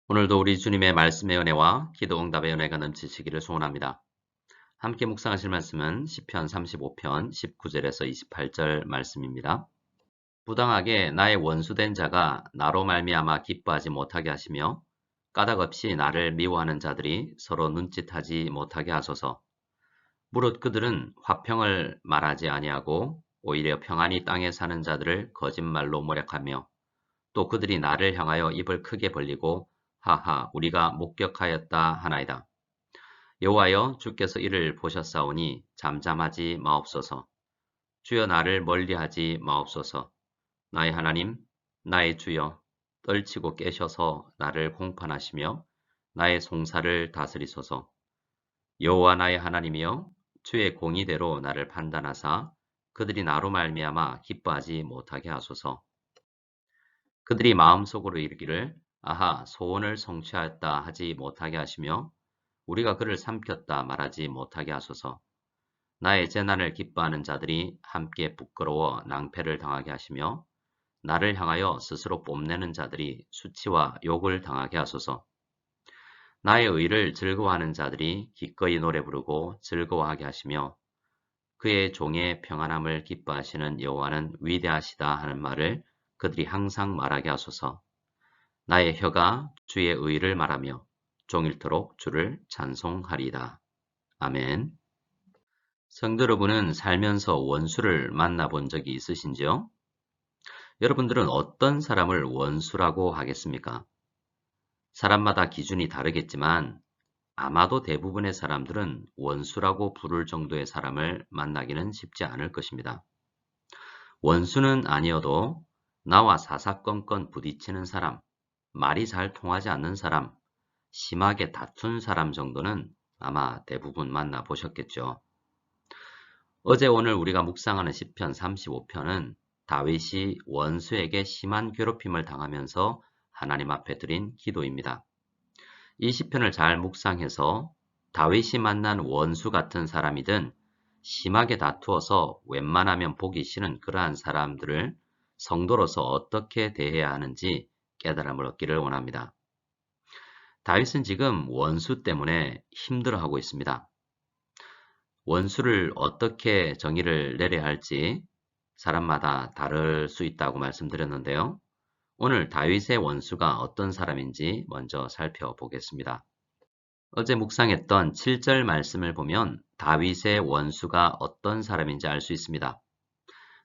오늘도 우리 주님의 말씀의 은혜와 기도 응답의 은혜가 넘치시기를 소원합니다. 함께 묵상하실 말씀은 시편 35편 19절에서 28절 말씀입니다. 부당하게 나의 원수된 자가 나로 말미암아 기뻐하지 못하게 하시며 까닭 없이 나를 미워하는 자들이 서로 눈짓하지 못하게 하소서. 무릇 그들은 화평을 말하지 아니하고 오히려 평안히 땅에 사는 자들을 거짓말로 모략하며 또 그들이 나를 향하여 입을 크게 벌리고 하하 우리가 목격하였다 하나이다. 여호와여 주께서 이를 보셨사오니 잠잠하지 마옵소서. 주여 나를 멀리하지 마옵소서. 나의 하나님 나의 주여 떨치고 깨셔서 나를 공판하시며 나의 송사를 다스리소서. 여호와 나의 하나님이여 주의 공의대로 나를 판단하사 그들이 나로 말미암아 기뻐하지 못하게 하소서. 그들이 마음속으로 이르기를 아하 소원을 성취하였다 하지 못하게 하시며 우리가 그를 삼켰다 말하지 못하게 하소서. 나의 재난을 기뻐하는 자들이 함께 부끄러워 낭패를 당하게 하시며 나를 향하여 스스로 뽐내는 자들이 수치와 욕을 당하게 하소서. 나의 의를 즐거워하는 자들이 기꺼이 노래 부르고 즐거워하게 하시며 그의 종의 평안함을 기뻐하시는 여호와는 위대하시다 하는 말을 그들이 항상 말하게 하소서. 나의 혀가 주의 의를 말하며 종일토록 주를 찬송하리이다. 아멘. 성도 여러분은 살면서 원수를 만나본 적이 있으신지요? 여러분들은 어떤 사람을 원수라고 하겠습니까? 사람마다 기준이 다르겠지만 아마도 대부분의 사람들은 원수라고 부를 정도의 사람을 만나기는 쉽지 않을 것입니다. 원수는 아니어도 나와 사사건건 부딪히는 사람, 말이 잘 통하지 않는 사람, 심하게 다툰 사람 정도는 아마 대부분 만나보셨겠죠. 어제 오늘 우리가 묵상하는 시편 35편은 다윗이 원수에게 심한 괴롭힘을 당하면서 하나님 앞에 드린 기도입니다. 이 시편을 잘 묵상해서 다윗이 만난 원수 같은 사람이든 심하게 다투어서 웬만하면 보기 싫은 그러한 사람들을 성도로서 어떻게 대해야 하는지 깨달음을 얻기를 원합니다. 다윗은 지금 원수 때문에 힘들어하고 있습니다. 원수를 어떻게 정의를 내려야 할지 사람마다 다를 수 있다고 말씀드렸는데요. 오늘 다윗의 원수가 어떤 사람인지 먼저 살펴보겠습니다. 어제 묵상했던 7절 말씀을 보면 다윗의 원수가 어떤 사람인지 알 수 있습니다.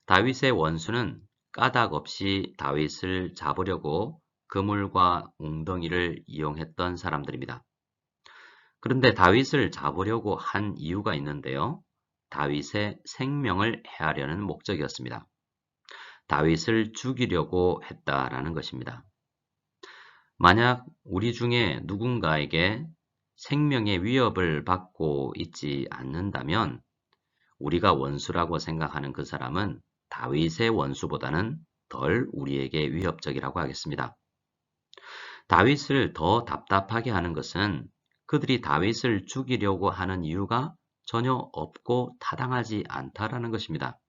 다윗의 원수는 까닭 없이 다윗을 잡으려고 그물과 웅덩이를 이용했던 사람들입니다. 그런데 다윗을 잡으려고 한 이유가 있는데요. 다윗의 생명을 해하려는 목적이었습니다. 다윗을 죽이려고 했다라는 것입니다. 만약 우리 중에 누군가에게 생명의 위협을 받고 있지 않는다면 우리가 원수라고 생각하는 그 사람은 다윗의 원수보다는 덜 우리에게 위협적이라고 하겠습니다. 다윗을 더 답답하게 하는 것은 그들이 다윗을 죽이려고 하는 이유가 전혀 없고 타당하지 않다라는 것입니다.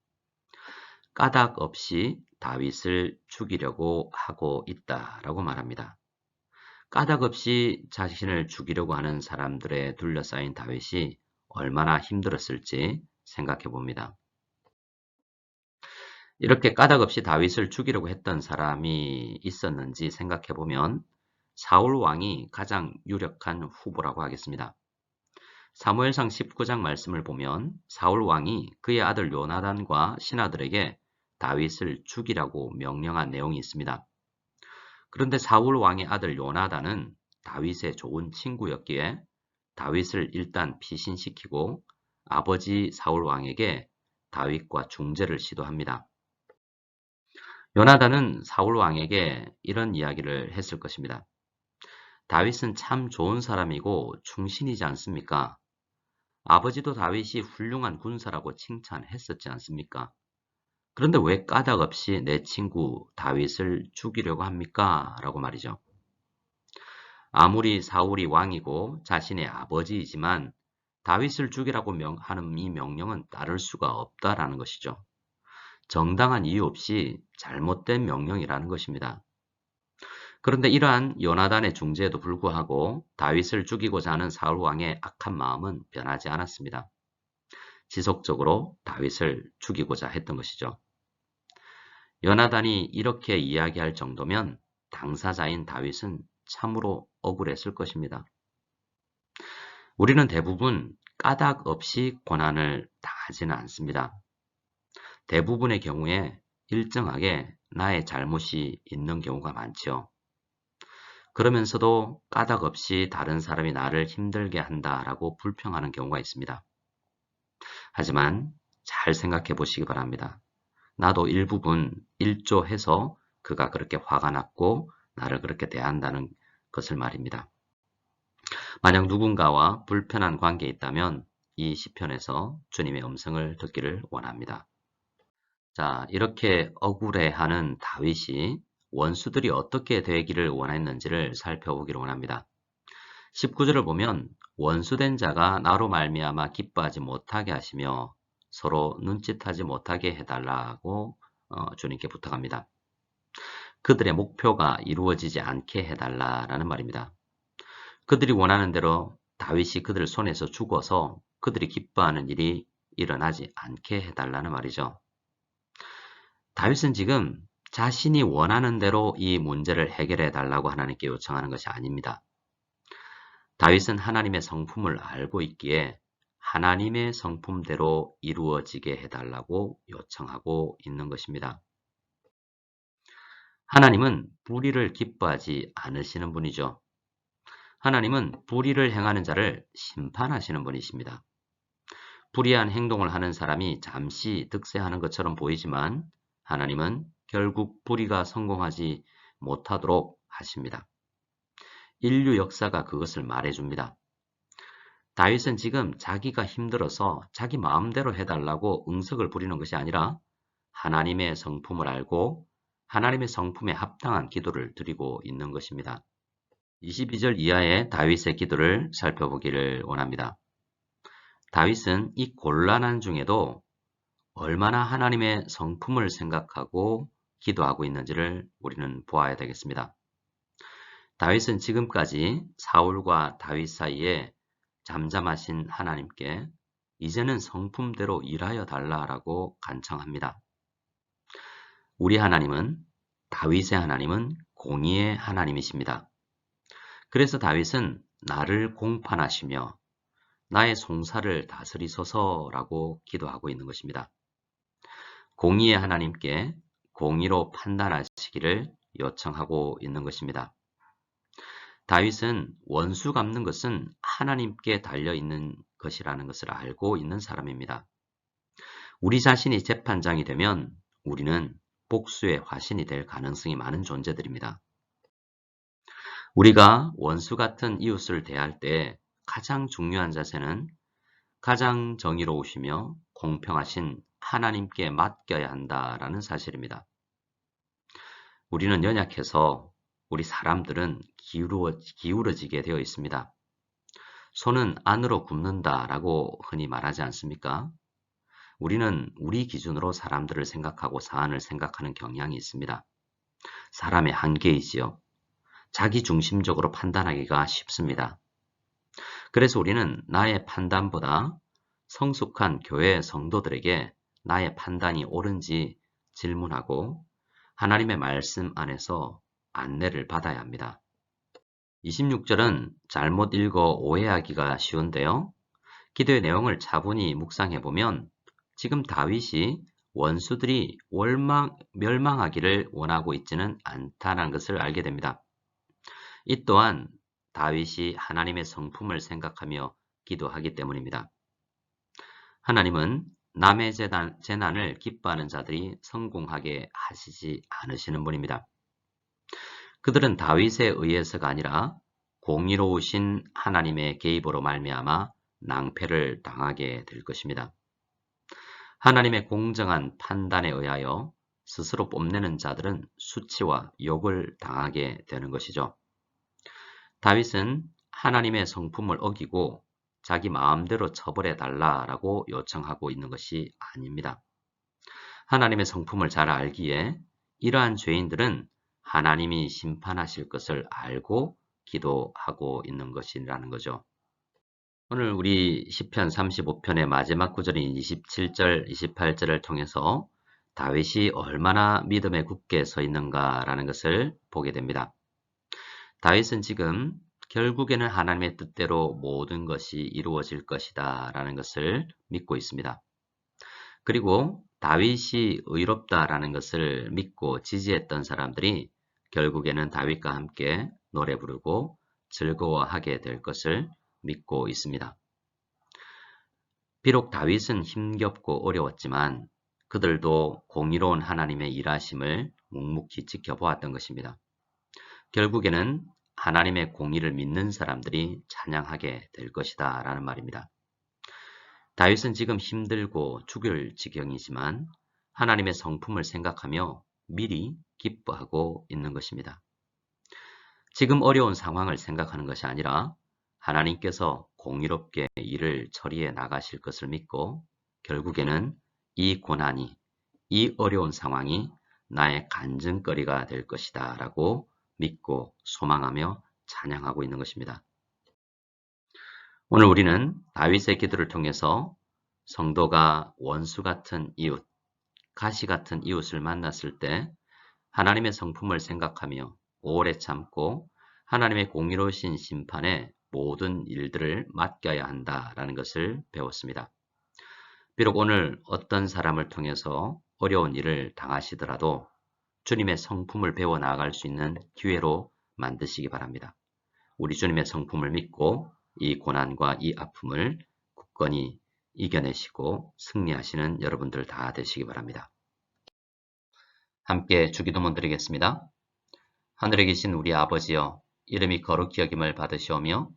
까닭 없이 다윗을 죽이려고 하고 있다라고 말합니다. 까닭 없이 자신을 죽이려고 하는 사람들에 둘러싸인 다윗이 얼마나 힘들었을지 생각해 봅니다. 이렇게 까닭 없이 다윗을 죽이려고 했던 사람이 있었는지 생각해 보면 사울 왕이 가장 유력한 후보라고 하겠습니다. 사무엘상 19장 말씀을 보면 사울 왕이 그의 아들 요나단과 신하들에게 다윗을 죽이라고 명령한 내용이 있습니다. 그런데 사울 왕의 아들 요나단은 다윗의 좋은 친구였기에 다윗을 일단 피신시키고 아버지 사울 왕에게 다윗과 중재를 시도합니다. 요나단은 사울 왕에게 이런 이야기를 했을 것입니다. 다윗은 참 좋은 사람이고 충신이지 않습니까? 아버지도 다윗이 훌륭한 군사라고 칭찬했었지 않습니까? 그런데 왜 까닭 없이 내 친구 다윗을 죽이려고 합니까? 라고 말이죠. 아무리 사울이 왕이고 자신의 아버지이지만 다윗을 죽이라고 하는 이 명령은 따를 수가 없다라는 것이죠. 정당한 이유 없이 잘못된 명령이라는 것입니다. 그런데 이러한 요나단의 중재에도 불구하고 다윗을 죽이고자 하는 사울 왕의 악한 마음은 변하지 않았습니다. 지속적으로 다윗을 죽이고자 했던 것이죠. 요나단이 이렇게 이야기할 정도면 당사자인 다윗은 참으로 억울했을 것입니다. 우리는 대부분 까닭 없이 고난을 당하지는 않습니다. 대부분의 경우에 일정하게 나의 잘못이 있는 경우가 많지요. 그러면서도 까닭 없이 다른 사람이 나를 힘들게 한다라고 불평하는 경우가 있습니다. 하지만 잘 생각해 보시기 바랍니다. 나도 일부분 일조해서 그가 그렇게 화가 났고 나를 그렇게 대한다는 것을 말입니다. 만약 누군가와 불편한 관계에 있다면 이 시편에서 주님의 음성을 듣기를 원합니다. 자, 이렇게 억울해하는 다윗이 원수들이 어떻게 되기를 원했는지를 살펴보기를 원합니다. 19절을 보면 원수된 자가 나로 말미암아 기뻐하지 못하게 하시며 서로 눈짓하지 못하게 해달라고 주님께 부탁합니다. 그들의 목표가 이루어지지 않게 해달라라는 말입니다. 그들이 원하는 대로 다윗이 그들 손에서 죽어서 그들이 기뻐하는 일이 일어나지 않게 해달라는 말이죠. 다윗은 지금 자신이 원하는 대로 이 문제를 해결해 달라고 하나님께 요청하는 것이 아닙니다. 다윗은 하나님의 성품을 알고 있기에 하나님의 성품대로 이루어지게 해달라고 요청하고 있는 것입니다. 하나님은 불의를 기뻐하지 않으시는 분이죠. 하나님은 불의를 행하는 자를 심판하시는 분이십니다. 불의한 행동을 하는 사람이 잠시 득세하는 것처럼 보이지만 하나님은 결국 불의가 성공하지 못하도록 하십니다. 인류 역사가 그것을 말해줍니다. 다윗은 지금 자기가 힘들어서 자기 마음대로 해달라고 응석을 부리는 것이 아니라 하나님의 성품을 알고 하나님의 성품에 합당한 기도를 드리고 있는 것입니다. 22절 이하의 다윗의 기도를 살펴보기를 원합니다. 다윗은 이 곤란한 중에도 얼마나 하나님의 성품을 생각하고 기도하고 있는지를 우리는 보아야 되겠습니다. 다윗은 지금까지 사울과 다윗 사이에 잠잠하신 하나님께 이제는 성품대로 일하여 달라라고 간청합니다. 우리 하나님은, 다윗의 하나님은 공의의 하나님이십니다. 그래서 다윗은 나를 공판하시며 나의 송사를 다스리소서라고 기도하고 있는 것입니다. 공의의 하나님께 공의로 판단하시기를 요청하고 있는 것입니다. 다윗은 원수 갚는 것은 하나님께 달려있는 것이라는 것을 알고 있는 사람입니다. 우리 자신이 재판장이 되면 우리는 복수의 화신이 될 가능성이 많은 존재들입니다. 우리가 원수 같은 이웃을 대할 때 가장 중요한 자세는 가장 정의로우시며 공평하신 하나님께 맡겨야 한다라는 사실입니다. 우리는 연약해서 우리 사람들은 기울어지게 되어 있습니다. 손은 안으로 굽는다라고 흔히 말하지 않습니까? 우리는 우리 기준으로 사람들을 생각하고 사안을 생각하는 경향이 있습니다. 사람의 한계이지요. 자기 중심적으로 판단하기가 쉽습니다. 그래서 우리는 나의 판단보다 성숙한 교회 성도들에게 나의 판단이 옳은지 질문하고 하나님의 말씀 안에서 안내를 받아야 합니다. 26절은 잘못 읽어 오해하기가 쉬운데요. 기도의 내용을 차분히 묵상해보면 지금 다윗이 원수들이 멸망하기를 원하고 있지는 않다는 것을 알게 됩니다. 이 또한 다윗이 하나님의 성품을 생각하며 기도하기 때문입니다. 하나님은 남의 재난을 기뻐하는 자들이 성공하게 하시지 않으시는 분입니다. 그들은 다윗에 의해서가 아니라 공의로우신 하나님의 개입으로 말미암아 낭패를 당하게 될 것입니다. 하나님의 공정한 판단에 의하여 스스로 뽐내는 자들은 수치와 욕을 당하게 되는 것이죠. 다윗은 하나님의 성품을 어기고 자기 마음대로 처벌해 달라라고 요청하고 있는 것이 아닙니다. 하나님의 성품을 잘 알기에 이러한 죄인들은 하나님이 심판하실 것을 알고 기도하고 있는 것이라는 거죠. 오늘 우리 시편 35편의 마지막 구절인 27절, 28절을 통해서 다윗이 얼마나 믿음에 굳게 서 있는가라는 것을 보게 됩니다. 다윗은 지금 결국에는 하나님의 뜻대로 모든 것이 이루어질 것이다 라는 것을 믿고 있습니다. 그리고 다윗이 의롭다라는 것을 믿고 지지했던 사람들이 결국에는 다윗과 함께 노래 부르고 즐거워하게 될 것을 믿고 있습니다. 비록 다윗은 힘겹고 어려웠지만 그들도 공의로운 하나님의 일하심을 묵묵히 지켜보았던 것입니다. 결국에는 하나님의 공의를 믿는 사람들이 찬양하게 될 것이다 라는 말입니다. 다윗은 지금 힘들고 죽을 지경이지만 하나님의 성품을 생각하며 미리 기뻐하고 있는 것입니다. 지금 어려운 상황을 생각하는 것이 아니라 하나님께서 공의롭게 일을 처리해 나가실 것을 믿고 결국에는 이 고난이, 이 어려운 상황이 나의 간증거리가 될 것이다 라고 믿고 소망하며 찬양하고 있는 것입니다. 오늘 우리는 다윗의 기도를 통해서 성도가 원수 같은 이웃, 가시 같은 이웃을 만났을 때 하나님의 성품을 생각하며 오래 참고 하나님의 공의로우신 심판에 모든 일들을 맡겨야 한다라는 것을 배웠습니다. 비록 오늘 어떤 사람을 통해서 어려운 일을 당하시더라도 주님의 성품을 배워 나아갈 수 있는 기회로 만드시기 바랍니다. 우리 주님의 성품을 믿고 이 고난과 이 아픔을 굳건히 이겨내시고 승리하시는 여러분들 다 되시기 바랍니다. 함께 주기도문 드리겠습니다. 하늘에 계신 우리 아버지여, 이름이 거룩히 여김을 받으시오며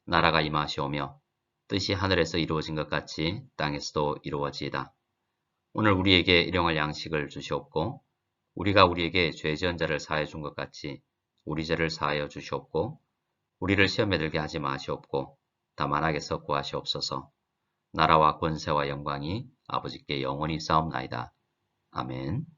나라가 임하시오며 뜻이 하늘에서 이루어진 것 같이 땅에서도 이루어지이다. 오늘 우리에게 일용할 양식을 주시옵고 우리가 우리에게 죄 지은 자를 사하여 준 것 같이 우리 죄를 사하여 주시옵고 우리를 시험에 들게 하지 마시옵고 다만 악에서 구하시옵소서. 나라와 권세와 영광이 아버지께 영원히 싸움나이다. 아멘.